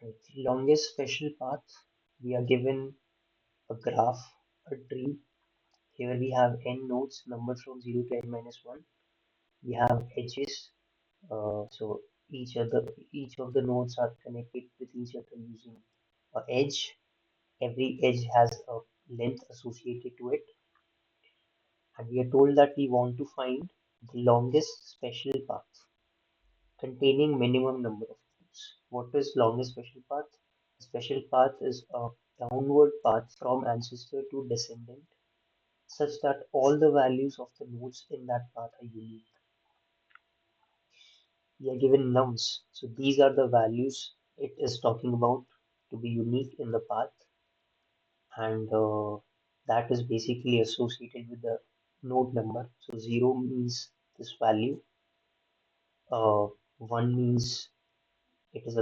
Right. Longest special path, we are given a graph, a tree. Here we have n nodes numbered from 0 to n minus 1. We have edges, so each of the nodes are connected with each other using a edge. Every edge has a length associated to it, and we are told that we want to find the longest special path containing minimum number of nodes. What is longest special path? A special path is a downward path from ancestor to descendant such that all the values of the nodes in that path are unique. We are given nums, so these are the values it is talking about to be unique in the path, and that is basically associated with the node number. So 0 means this value, uh, 1 means it is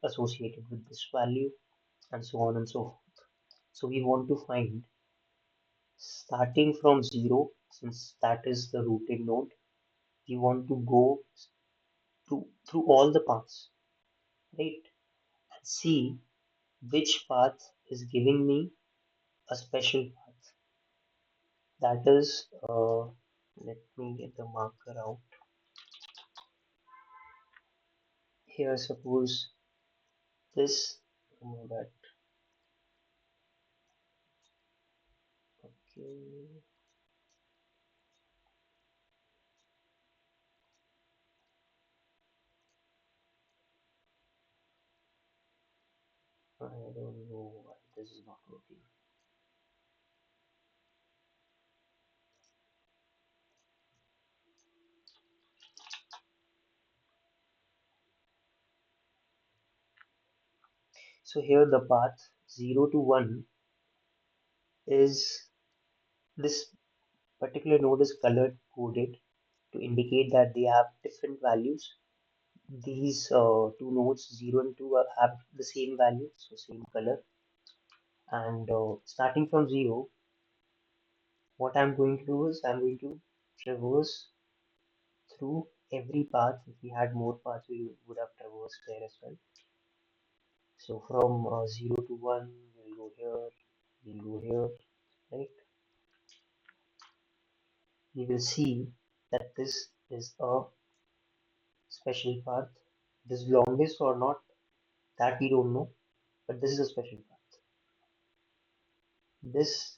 associated with this value, and so on and so forth. So we want to find starting from 0, since that is the rooted node, we want to go through all the paths, right? And see which path is giving me a special path. That is, let me get the marker out. Here, suppose this, that, okay, I don't know why this is not working. So here the path 0 to 1 is this particular node is color coded to indicate that they have different values. These two nodes 0 and 2 have the same value, so same color. And starting from 0, what I'm going to do is I'm going to traverse through every path. If we had more paths, we would have traversed there as well. So from 0 to 1, we'll go here, we'll go here, right? You will see that this is a special path. This longest or not, that we don't know, but this is a special path. This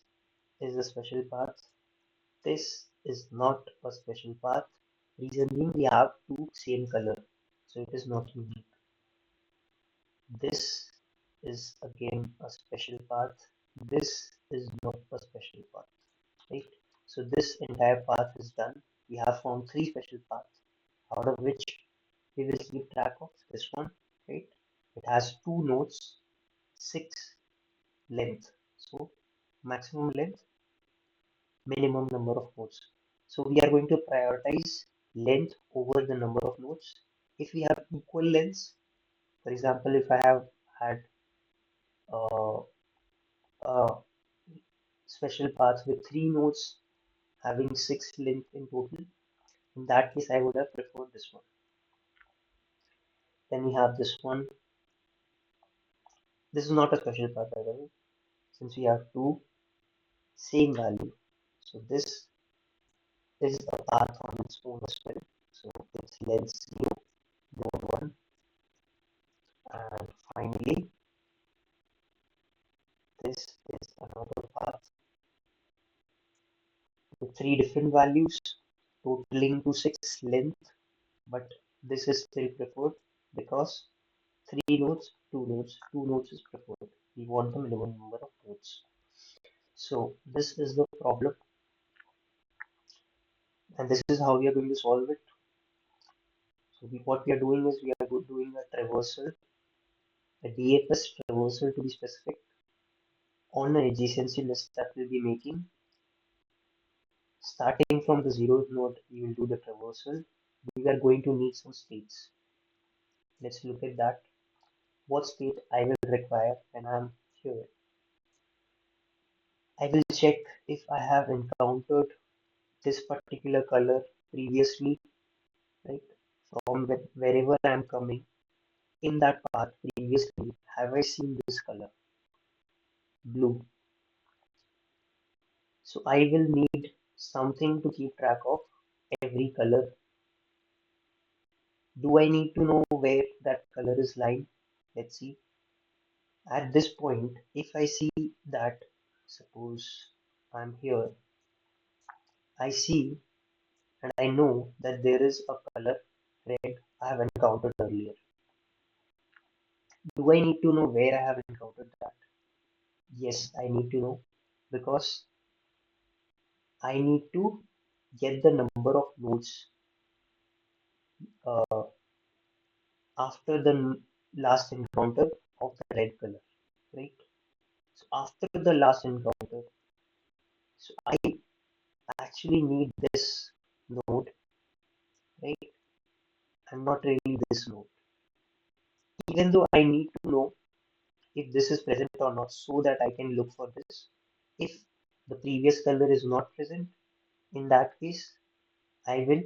is a special path. This is not a special path. Reason being, we have two same color, so it is not unique. This is again a special path. This is not a special path, right? So this entire path is done. We have found three special paths, out of which we will keep track of this one, right? It has two nodes, 6 length. So maximum length, minimum number of nodes. So we are going to prioritize length over the number of nodes. If we have equal lengths, for example, if I have had uh, a special path with three nodes having 6 length in total, in that case I would have preferred this one. Then we have this one. This is not a special path, by the way, since we have two same value. So this is a path on its own as well. So it's length 0, node 1, and finally this is another path with three different values totaling to 6 length, but this is still preferred because three nodes, two nodes is preferred. We want the minimum number of nodes. So this is the problem, and this is how we are going to solve it. So what we are doing is we are doing a traversal, a DFS traversal to be specific, on an adjacency list that we'll be making. Starting from the 0th node, we will do the traversal. We are going to need some states. Let's look at that. What state I will require when I'm here. I will check if I have encountered this particular color previously, right? From wherever I'm coming, in that path previously have I seen this color, blue. So I will need something to keep track of every color. Do I need to know where that color is lying? Let's see. At this point, if I see that, suppose I'm here, I see and I know that there is a color red I have encountered earlier. Do I need to know where I have encountered that? Yes, I need to know because I need to get the number of nodes uh, after the last encounter of the red color, right? So after the last encounter, so I actually need this node, right? And not really this node. Even though I need to know if this is present or not so that I can look for this. If the previous color is not present, in that case, I will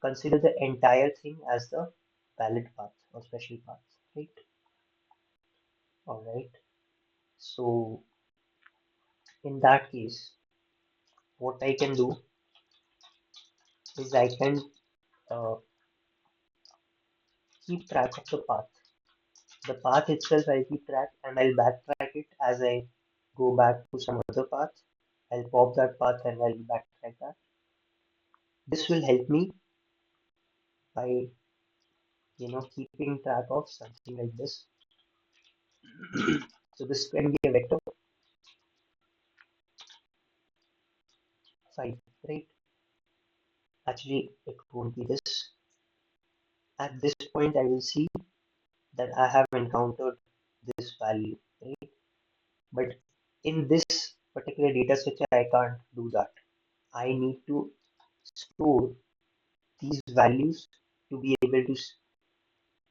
consider the entire thing as the valid path or special path, right? All right. So in that case, what I can do is I can uh, keep track of the path. The path itself I'll keep track and I'll backtrack it as I go back to some other path. I'll pop that path and I'll backtrack that. This will help me by keeping track of something like this. So this can be a vector 5, right? Actually, it won't be this. At this point, I will see that I have encountered this value, right? But in this particular data structure, I can't do that. I need to store these values to be able to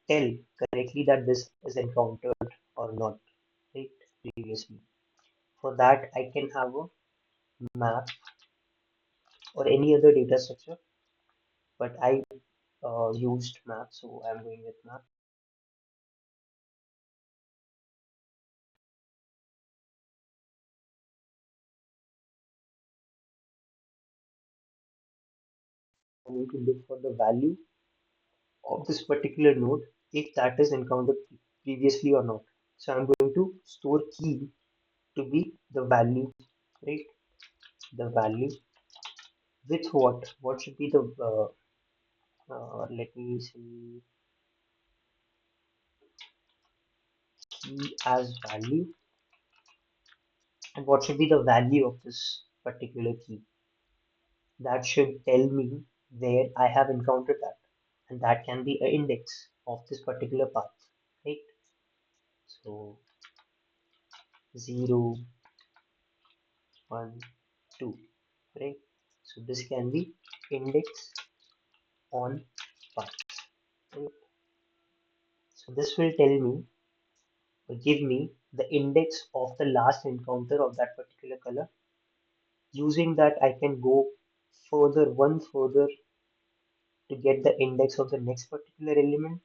tell correctly that this is encountered or not, right? Previously. For that, I can have a map or any other data structure, but I used map, so I'm going with map. I need to look for the value of this particular node if that is encountered previously or not. So I'm going to store key to be the value, right? The value with what? What should be the let me see, key as value, and what should be the value of this particular key? That should tell me where I have encountered that, and that can be an index of this particular path, right? So 0, 1, 2, right? So this can be index on path, right? So this will tell me or give me the index of the last encounter of that particular color. Using that, I can go further, one further to get the index of the next particular element,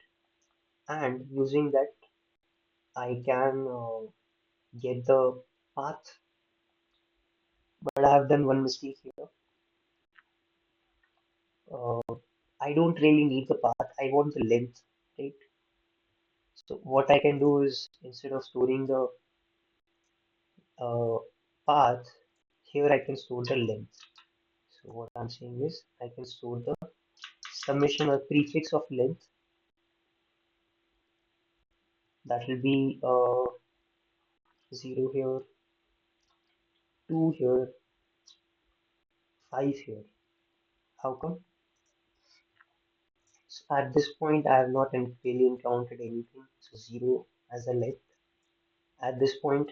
and using that, I can get the path. But I have done one mistake here. Uh, I don't really need the path. I want the length, right? So what I can do is instead of storing the uh, path, here I can store the length. So what I'm saying is I can store the summation or prefix of length. That will be 0 here, 2 here, 5 here. How come? So at this point, I have not really encountered anything. So 0 as a length. At this point,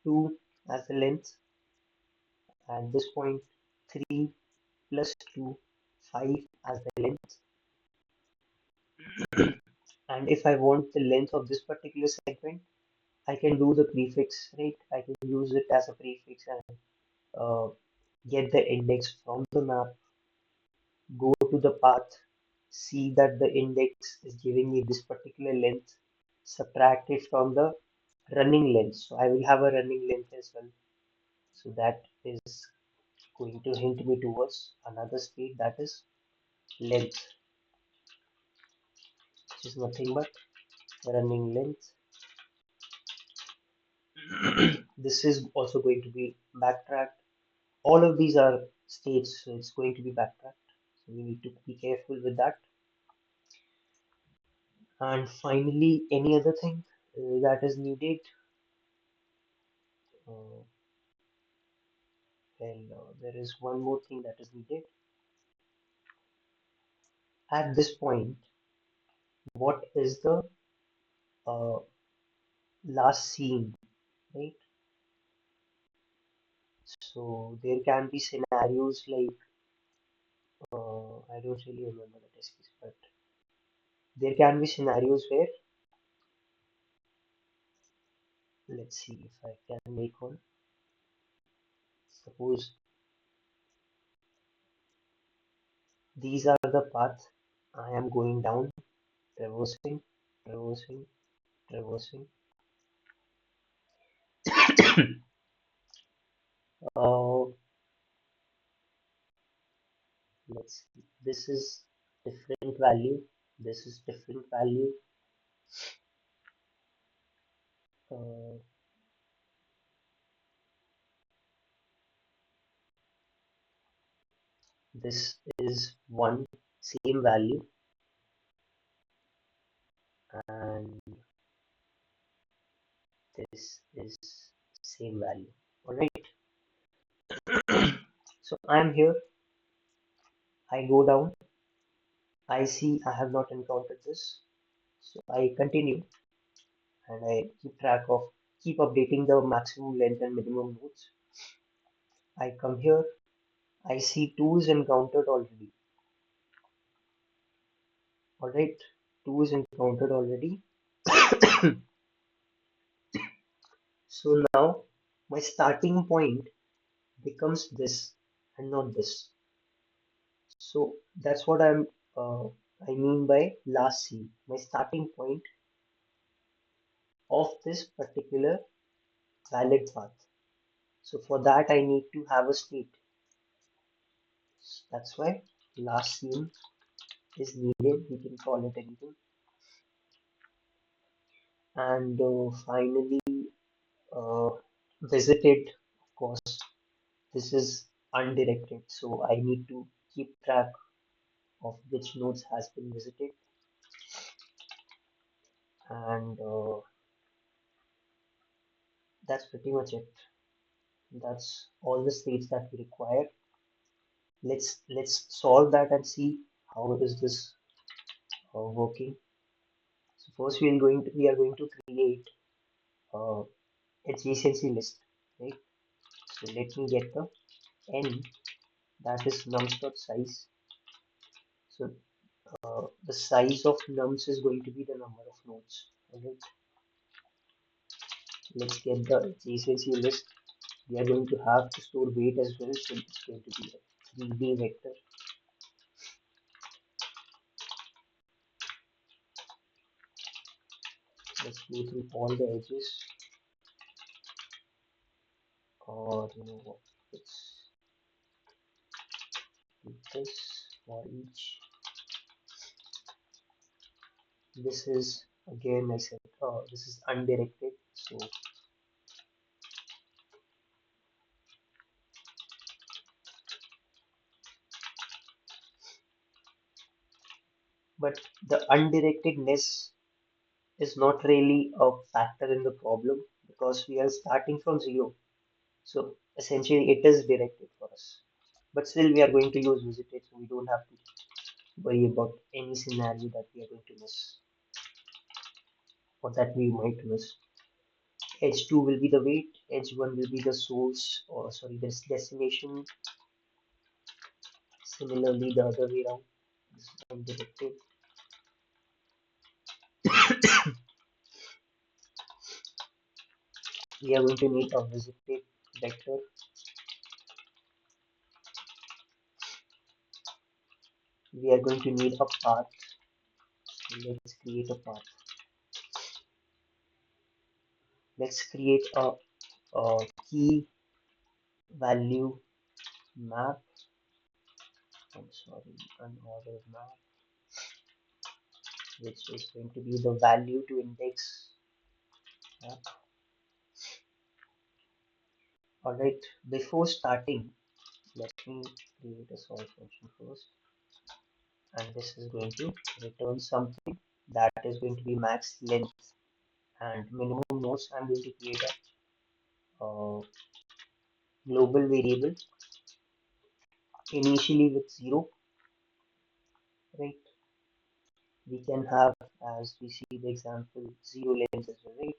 2 as the length. At this point, 3 plus 2, 5 as the length. And if I want the length of this particular segment, I can do the prefix, right? I can use it as a prefix and uh, get the index from the map, go to the path, see that the index is giving me this particular length, subtract it from the running length. So I will have a running length as well. So that is going to hint me towards another state, that is length, which is nothing but running length. This is also going to be backtracked. All of these are states, so it's going to be backtracked. So we need to be careful with that. And finally, any other thing that is needed? Uh, there is one more thing that is needed. At this point, what is the uh, last scene, right? So there can be scenarios like I don't really remember the test case, but there can be scenarios where, let's see if I can make one. Suppose these are the path I am going down, traversing, traversing, traversing. uh, let's see. This is different value. This is different value. Uh, this is one same value, and this is same value. All right. So I'm here. I go down. I see I have not encountered this. So I continue and I keep updating the maximum length and minimum nodes. I come here. I see 2 is encountered already. All right. 2 is encountered already. So now my starting point becomes this and not this. So that's what I mean by last scene. My starting point of this particular valid path. So for that I need to have a state. That's why last scene is needed. We can call it anything. And finally, uh, visited. Of course, this is undirected, so I need to keep track of which nodes has been visited. And that's pretty much it. That's all the states that we require. Let's solve that and see how is this working. So first we are going to create uh, adjacency list, right? So let me get the n, that is nums dot size. So the size of nums is going to be the number of nodes. Alright, let's get the adjacency list. We are going to have to store weight as well, so it's going to be a 3D vector. Let's go through all the edges, or you know what, let's do this for each. This is again I said this is undirected, so but the undirectedness is not really a factor in the problem because we are starting from zero. So essentially it is directed for us. But still we are going to use visited, so we don't have to worry about any scenario that we are going to miss or that we might miss. Edge 2 will be the weight, edge 1 will be the source, or sorry, this destination. Similarly the other way around. This is undirected. We are going to need a visited vector. we are going to need a path. Let's create a path. Let's create a key value map. I'm sorry, an order map, which is going to be the value to index map. Alright, before starting, let me create a solve function first. And this is going to return something that is going to be max length and minimum nodes. I'm going to create a global variable initially with 0, right? We can have, as we see the example, 0 length as well, right?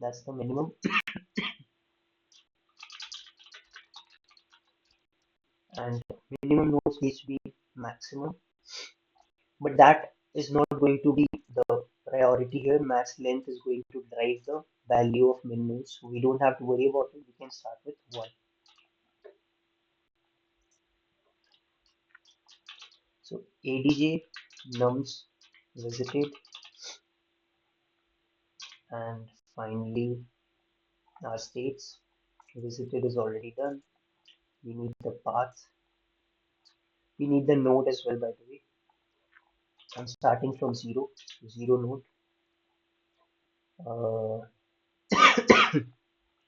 That's the minimum. And minimum nodes needs to be maximum, but that is not going to be the priority here. Max length is going to drive the value of min nodes, so we don't have to worry about it. We can start with 1. So adj nums visited, and finally our states. Visited is already done. We need the path. We need the node as well, by the way. I'm starting from 0, 0 node. Uh,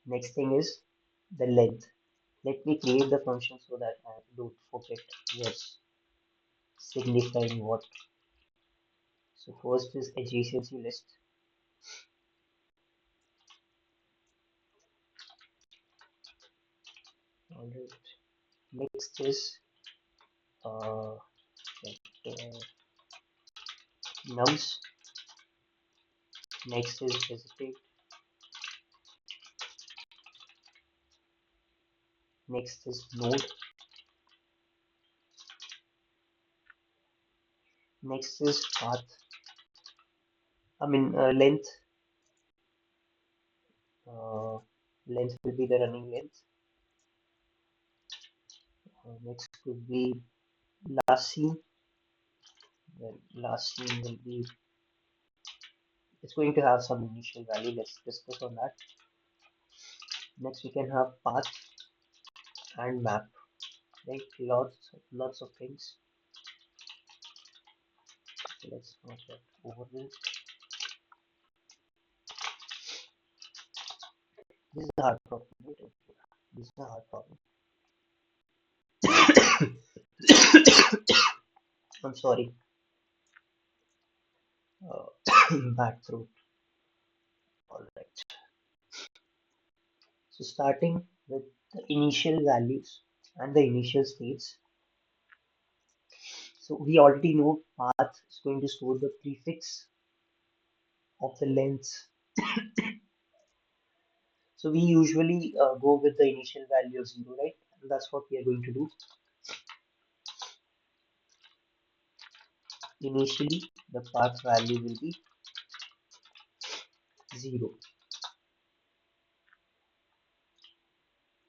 next thing is the length. Let me create the function so that I don't forget what's signifying what. So first is adjacency list. Alright. Next is vector nums. Next is visited. Next is node. Next is path. Length. Uh, length will be the running length. Next could be last seen. Well, last seen will be, it's going to have some initial value. Let's discuss on that. Next we can have path and map, right? Lots of things. So let's not get overwhelmed. This is a hard problem, right? Okay. This is a hard problem. I'm sorry. Bad throat. All right. So starting with the initial values and the initial states. So we already know path is going to store the prefix of the length. So we usually go with the initial value of 0, right? And that's what we are going to do. Initially, the path value will be 0.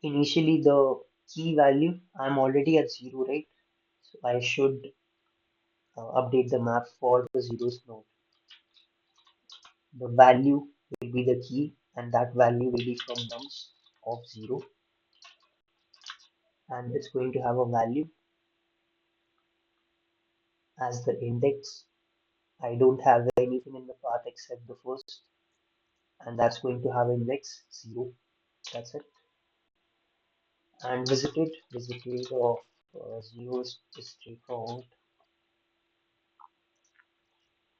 Initially, the key value, I'm already at 0, right? So I should update the map for the zeros node. The value will be the key, and that value will be from nums of 0, and it's going to have a value as the index. I don't have anything in the path except the first, and that's going to have index 0. That's it. And visited of 0 is straightforward.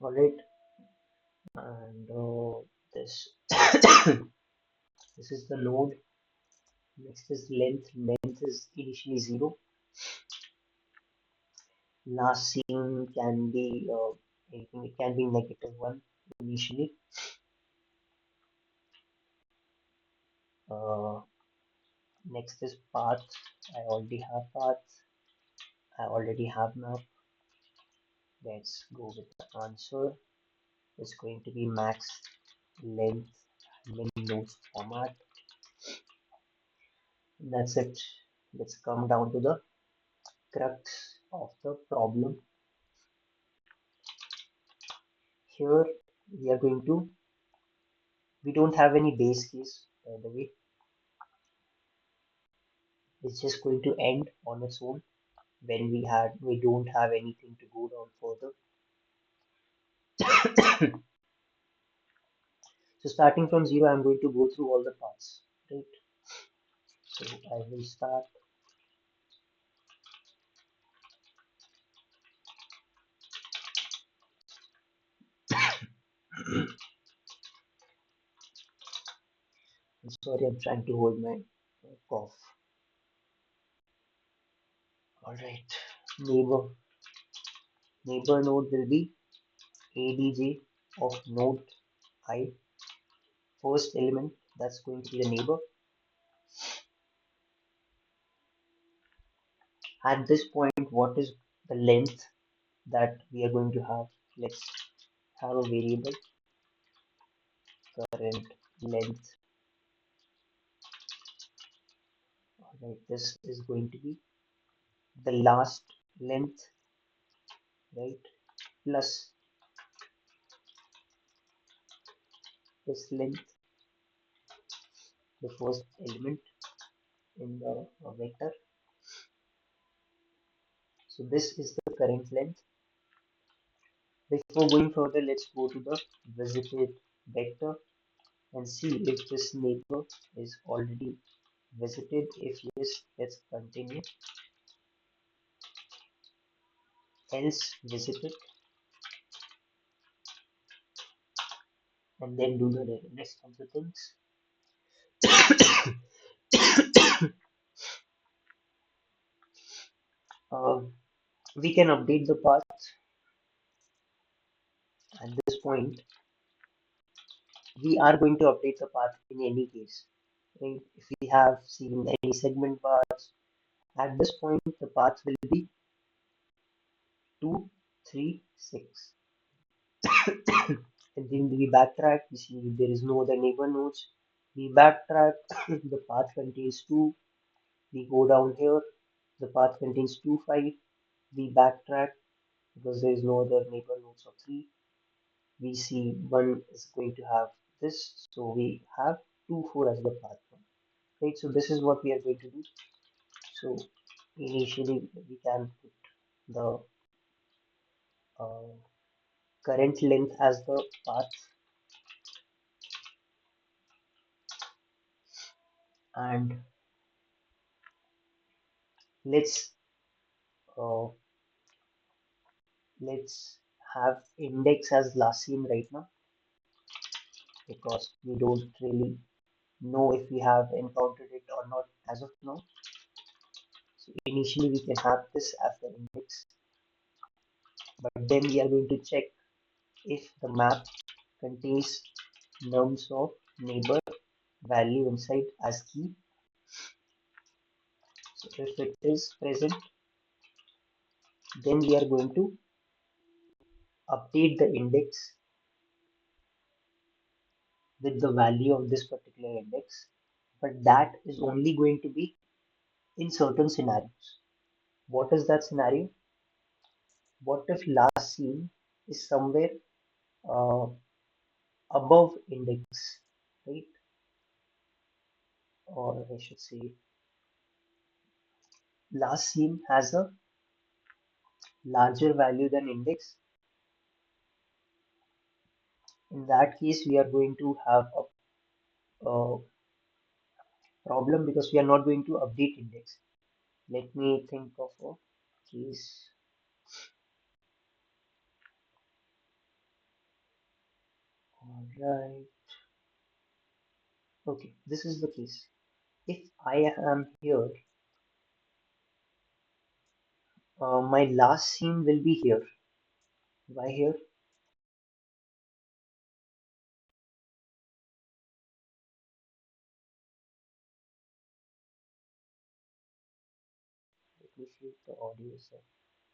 Alright, and this this is the node. Next is length. Length is initially 0. Last seen can be anything. It can be -1 initially. Uh, Next is path. I already have path. I already have map. Let's go with the answer. It's going to be max length min nodes format. That's it. Let's come down to the crux of the problem. Here we are going to, we don't have any base case, by the way. It's just going to end on its own when we don't have anything to go down further. So starting from zero, I'm going to go through all the paths, right? So I will start. I'm sorry, I'm trying to hold my cough. All right. Neighbor. Neighbor node will be ADJ of node I. First element, that's going to be the neighbor. At this point, what is the length that we are going to have? Let's have a variable current length. All right, this is going to be the last length, right? Plus this length, the first element in the vector. So this is the current length. Before going further, let's go to the visited vector and see if this neighbor is already visited. If yes, let's continue. Else visited, and then do the rest of the things. uh, we can update the path at this point. We are going to update the path in any case. Right? If we have seen any segment paths, at this point the path will be 2, 3, 6. And then we backtrack, we see there is no other neighbor nodes. We backtrack, the path contains 2. We go down here, the path contains 2, 5. We backtrack because there is no other neighbor nodes of 3. We see 1 is going to have this, so we have 2, 4 as the path 1. Right, so this is what we are going to do. So initially we can put the uh, current length as the path, and let's uh, let's have index as last seen right now because we don't really know if we have encountered it or not as of now. So initially we can have this as the index, but then we are going to check if the map contains nums of neighbor value inside as key. So if it is present, then we are going to update the index with the value of this particular index, but that is only going to be in certain scenarios. What is that scenario? What if last seen is somewhere uh, above index, right? Or I should say, last seen has a larger value than index. In that case, we are going to have a problem because we are not going to update index. Let me think of a case. All right. Okay, this is the case. If I am here, my last scene will be here. Why here? Let me see if the audio is there.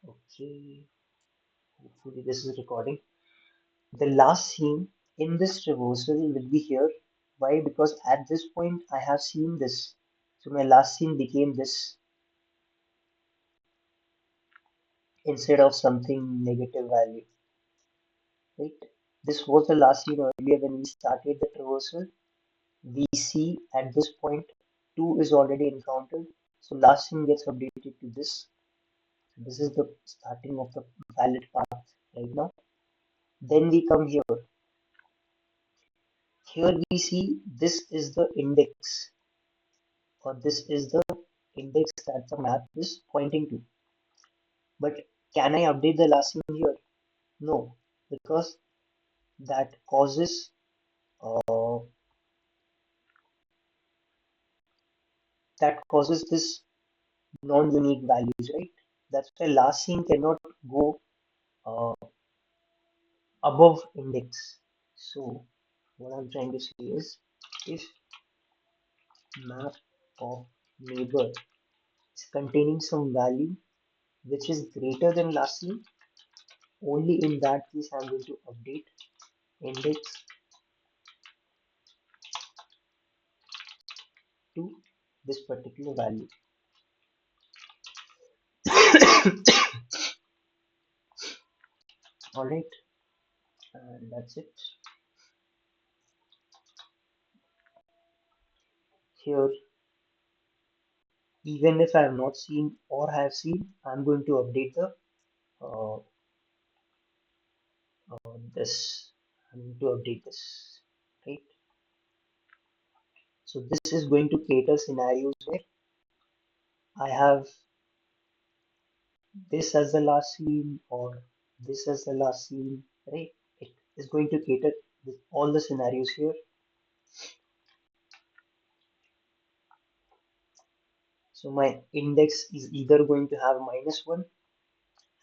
Okay, hopefully this is recording. The last scene in this reversal will be here. Why? Because at this point I have seen this. So my last scene became this instead of something negative value, right? This was the last scene earlier when we started the traversal. We see at this point 2 is already encountered. So last scene gets updated to this. This is the starting of the valid path right now. Then we come here. Here we see this is the index, or this is the index that the map is pointing to. But can I update the last scene here? No, because that causes uh, this non-unique values, right? That's why last scene cannot go uh, above index. So what I'm trying to say is, if map of neighbor is containing some value which is greater than last scene, only in that case I'm going to update index to this particular value. All right, and that's it. Here, even if I have not seen or have seen, I'm going to update the uh, this. I'm going to update this, right? So this is going to cater scenarios where I have this as the last scene or this as the last scene, right? It is going to cater with all the scenarios here. So my index is either going to have -1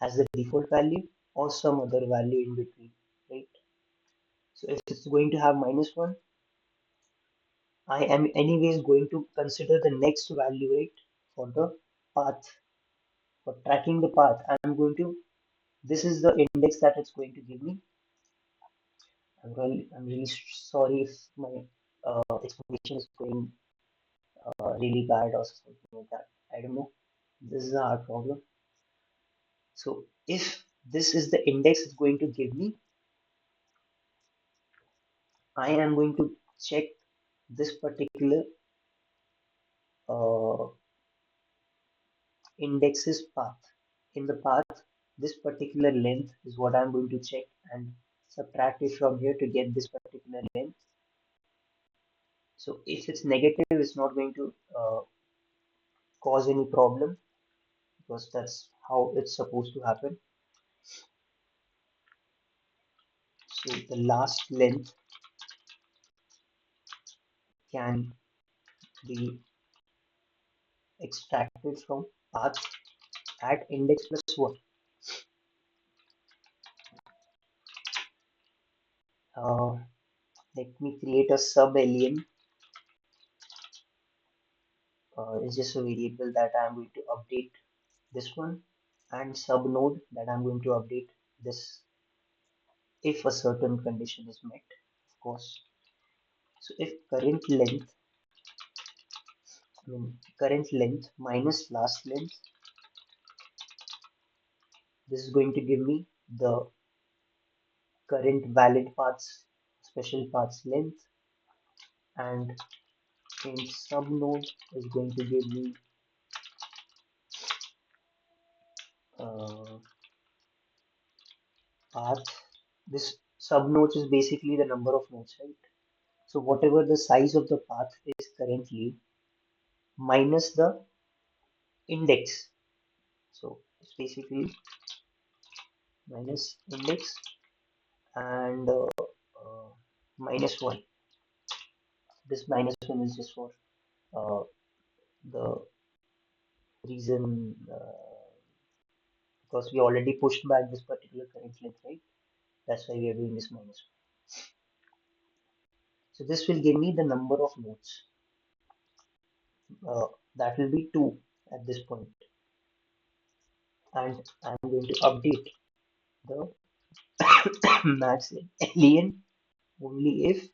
as the default value or some other value in between, right? So if it's going to have -1, I am anyways going to consider the next value, right? For the path, for tracking the path, this is the index that it's going to give me. I'm really sorry if my explanation is going really bad or something like that. I don't know. This is a hard problem. So if this is the index it's going to give me, I am going to check this particular uh, index's path. In the path, this particular length is what I'm going to check and subtract it from here to get this particular length. So if it's negative, it's not going to cause any problem because that's how it's supposed to happen. So the last length can be extracted from path at index plus 1. Uh, Let me create a sub alien. It's just a variable that I'm going to update this one, and sub node that I'm going to update this if a certain condition is met, of course. So if current length minus last length, this is going to give me the current valid paths, special paths length, and in sub node is going to give me uh, path. This sub nodes is basically the number of nodes, right? So whatever the size of the path is currently minus the index. So it's basically minus index and -1. This -1 is just for uh, the reason because we already pushed back this particular current length, right? That's why we are doing this -1. So this will give me the number of nodes. That will be 2 at this point, and I'm going to update the max alien only if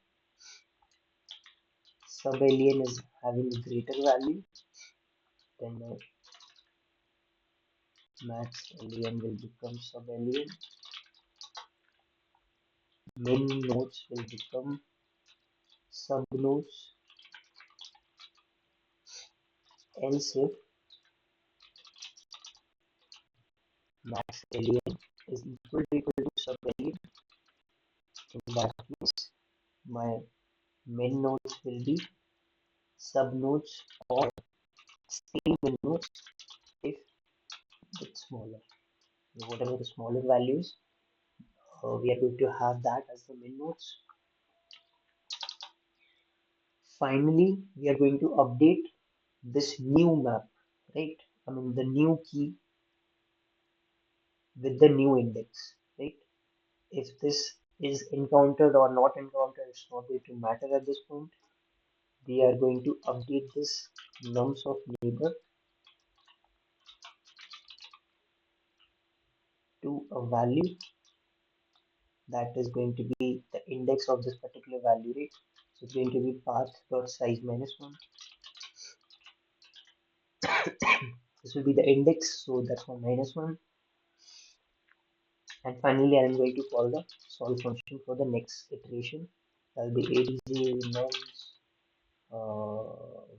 sub alien is having a greater value, then my max alien will become sub alien. min nodes will become sub nodes, else if max alien is equal to sub alien, in that case my min nodes will be sub nodes or still min nodes if it's smaller. Whatever the smaller values, we are going to have that as the min nodes. Finally, we are going to update this new map, right? I mean the new key with the new index, right? If this is encountered or not encountered, it's not going to matter at this point. We are going to update this nums of neighbor to a value that is going to be the index of this particular value, right? So it's going to be path dot size minus one. This will be the index, so that's my minus one. And finally, I'm going to call the solve function for the next iteration. That'll be adz nums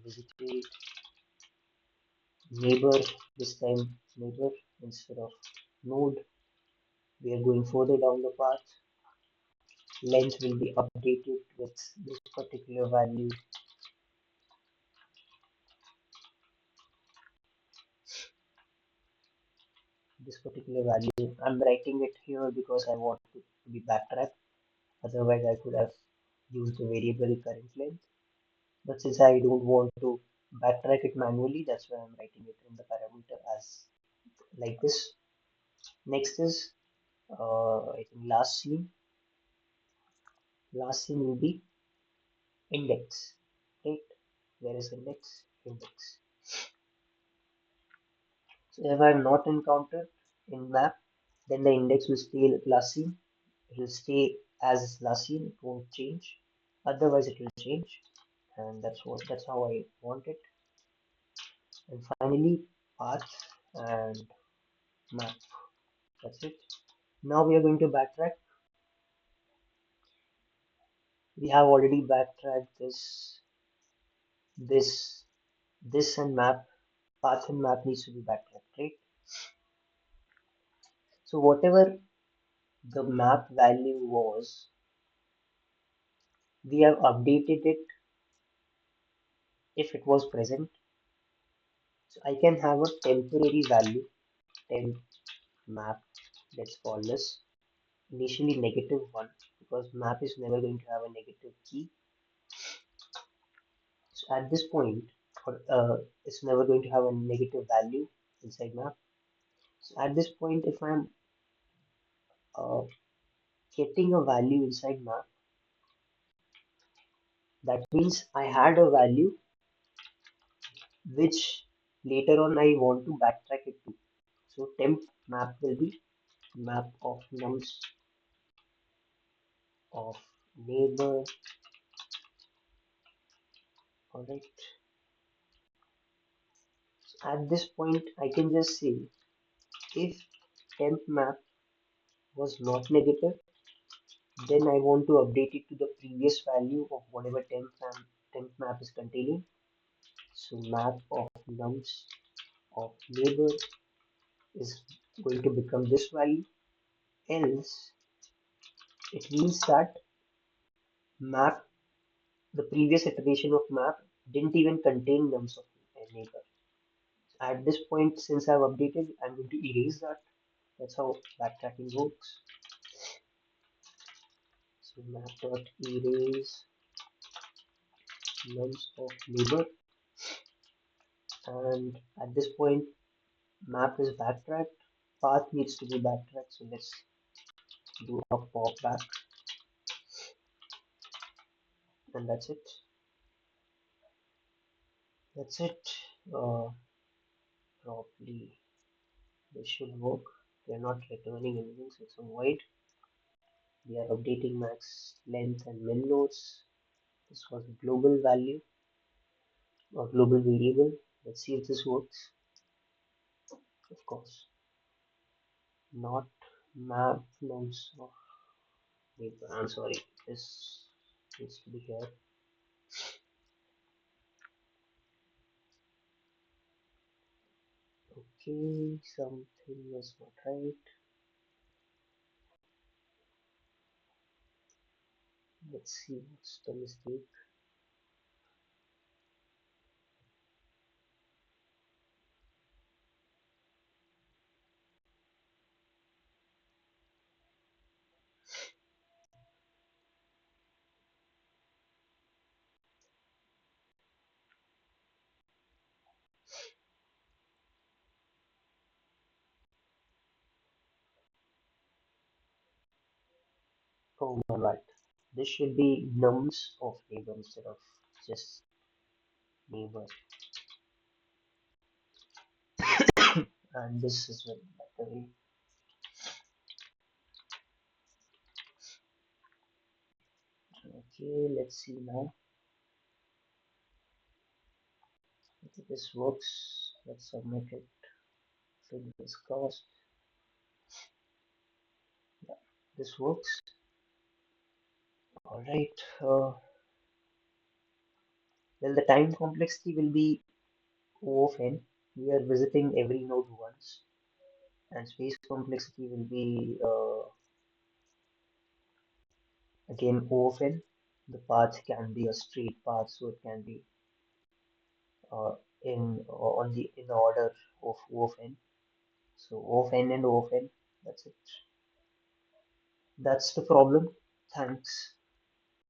visited neighbor, this time neighbor instead of node. We are going further down the path. Length will be updated with this particular value. This particular value. I'm writing it here because I want it to be backtracked. Otherwise, I could have used the variable current length. But since I don't want to backtrack it manually, that's why I'm writing it in the parameter as like this. Next is I think last scene. Last scene will be index, right? Where is index? Index. So if I have not encountered in map, then the index will stay last scene. It will stay as last scene. It won't change. Otherwise, it will change, and that's how I want it. And finally, path and map. That's it. Now we are going to backtrack. We have already backtracked this, this and map. Path and map needs to be backtracked, right? So whatever the map value was, we have updated it if it was present. So I can have a temporary value, temp map, let's call this initially -1 because map is never going to have a negative key. So at this point, or it's never going to have a negative value inside map. So at this point, if I'm uh, getting a value inside map, that means I had a value which later on I want to backtrack it to. So temp map will be map of nums of neighbor. Alright. So at this point, I can just say if temp map was not negative, then I want to update it to the previous value of whatever temp map is containing. So map of nums of neighbor is going to become this value. Else, it means that map, the previous iteration of map didn't even contain nums of a neighbor. At this point, since I've updated, I'm going to erase that. That's how backtracking works. So map dot erase nums of neighbor, and at this point, map is backtracked. Path needs to be backtracked. So let's do a pop back, and that's it. That's it. Probably this should work. We're not returning anything, so it's a void. We are updating max length and min nodes. This was a global value or global variable. Let's see if this works. Of course, not map nodes of I'm sorry, this needs to be here. Okay, something was not right. Let's see what's the mistake. Oh my god. This should be nums of neighbor instead of just neighbor. And this is very better way. Okay, let's see now. Okay, this works. Let's submit it. Fingers crossed. Yeah, this works. All right. Well, the time complexity will be O of n. We are visiting every node once, and space complexity will be again O of n. The path can be a straight path, so it can be uh, in the order of O of n. So O of n and O of n. That's it. That's the problem. Thanks.